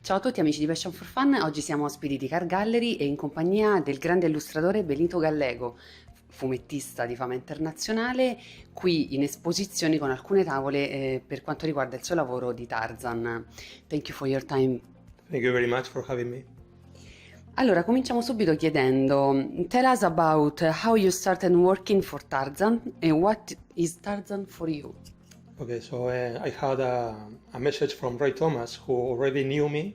Ciao a tutti amici di Passion4Fun, oggi siamo ospiti di Car Gallery e in compagnia del grande illustratore Benito Gallego, fumettista di fama internazionale, qui in esposizione con alcune tavole per quanto riguarda il suo lavoro di Tarzan. Thank you for your time. Thank you very much for having me. Allora, cominciamo subito chiedendo, tell us about how you started working for Tarzan and what is Tarzan for you? Okay, so I had a message from Ray Thomas, who already knew me,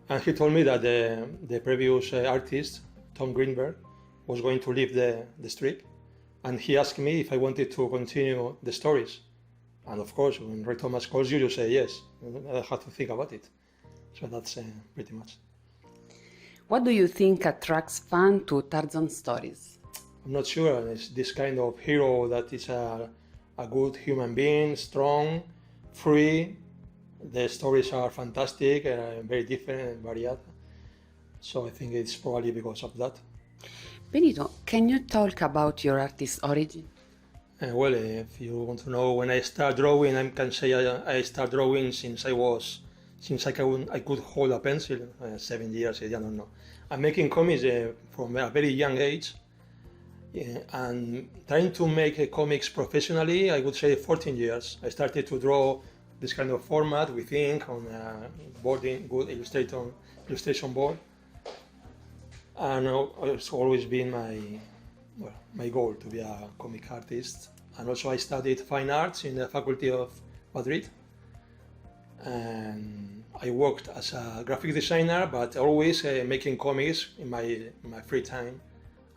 and he told me that the previous artist, Tom Greenberg, was going to leave the strip, and he asked me if I wanted to continue the stories. And of course, when Ray Thomas calls you, you say yes. I have to think about it. So that's pretty much. What do you think attracts fans to Tarzan stories? I'm not sure. It's this kind of hero that is a good human being, strong, free. The stories are fantastic, very different and varied. So I think it's probably because of that. Benito, can you talk about your artist origin? Well, if you want to know when I start drawing, I can say I start drawing since I could hold a pencil, 7 years, I don't know. I'm making comics from a very young age. And trying to make comics professionally, I would say 14 years. I started to draw this kind of format with ink on good illustration board. And it's always been my goal to be a comic artist. And also I studied fine arts in the Faculty of Madrid. And I worked as a graphic designer, but always making comics in my free time.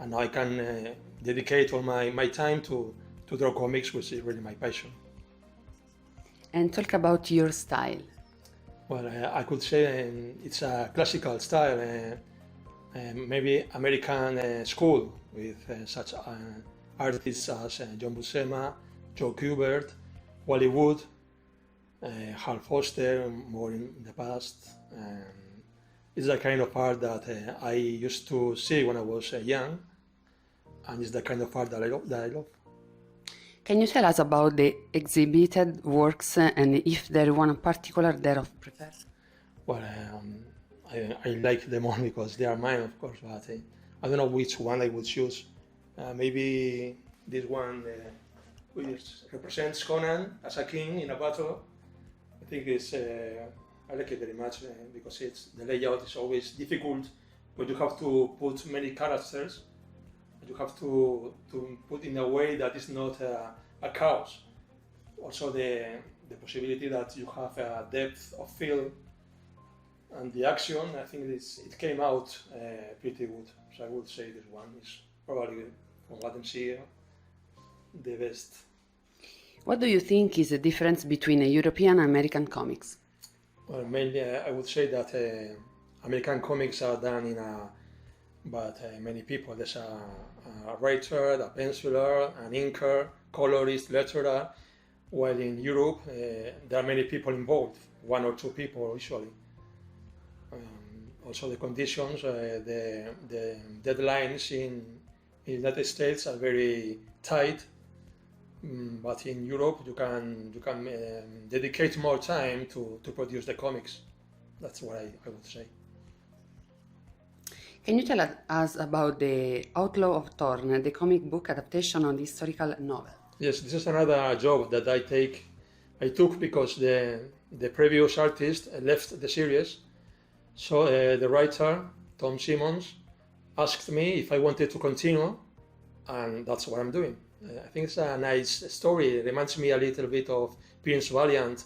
And now I can dedicate all my time to draw comics, which is really my passion. And talk about your style. Well, I could say it's a classical style, maybe American school, with such artists as John Buscema, Joe Kubert, Wally Wood, Hal Foster, more in the past. It's the kind of art that I used to see when I was young, and it's the kind of art that I love. Can you tell us about the exhibited works and if there one particular that of prefer? Well, I like them all because they are mine, of course, but I don't know which one I would choose. Maybe this one, which represents Conan as a king in a battle. I think I like it very much because the layout is always difficult, but you have to put many characters. You have to put in a way that is not a chaos. Also the possibility that you have a depth of field and the action, I think it came out pretty good. So I would say this one is probably, from what I'm seeing, the best. What do you think is the difference between European and American comics? Well, mainly I would say that American comics are done by many people. There's a writer, a penciler, an inker, colorist, letterer, while in Europe there are many people involved, 1 or 2 people usually. Also the conditions, the deadlines in the United States are very tight, but in Europe you can dedicate more time to produce the comics. That's what I would say. Can you tell us about the Outlaw of Thorn, the comic book adaptation of the historical novel? Yes, this is another job that I took because the previous artist left the series. So the writer, Tom Simmons, asked me if I wanted to continue, and that's what I'm doing. I think it's a nice story. It reminds me a little bit of Prince Valiant,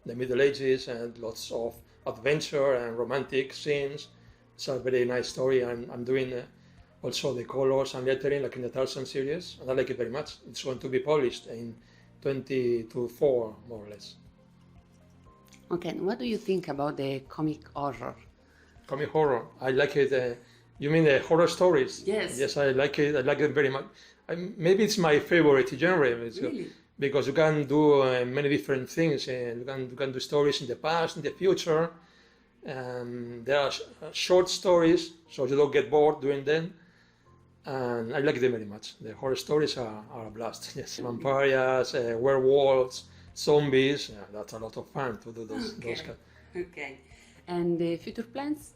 the Middle Ages, and lots of adventure and romantic scenes. It's a very nice story, and I'm doing also the colors and lettering like in the Tarzan series, and I like it very much. It's going to be published in 2024, more or less. Okay, and what do you think about the comic horror? Comic horror, I like it. You mean the horror stories? Yes. Yes, I like it. I like it very much. Maybe it's my favorite genre. Really? Because you can do many different things. You can do stories in the past, in the future. There are short stories, so you don't get bored doing them. And I like them very much. The horror stories are a blast. Yes, vampires, werewolves, zombies. Yeah, that's a lot of fun to do those. Okay. Those Okay. And the future plans?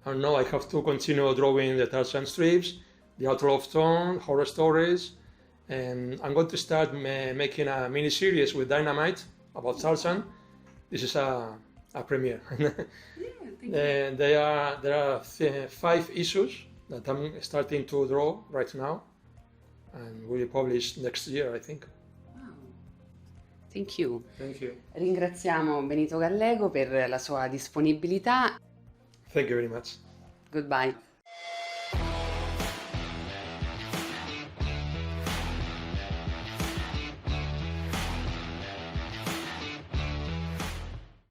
And now I have to continue drawing the Tarzan strips, the Outlaw of Tone, horror stories, and I'm going to start making a mini-series with Dynamite about Tarzan. This is a premiere. There are 5 issues that I'm starting to draw right now, and will be published next year, I think. Thank you. Thank you. Ringraziamo Benito Gallego per la sua disponibilità. Thank you very much. Goodbye.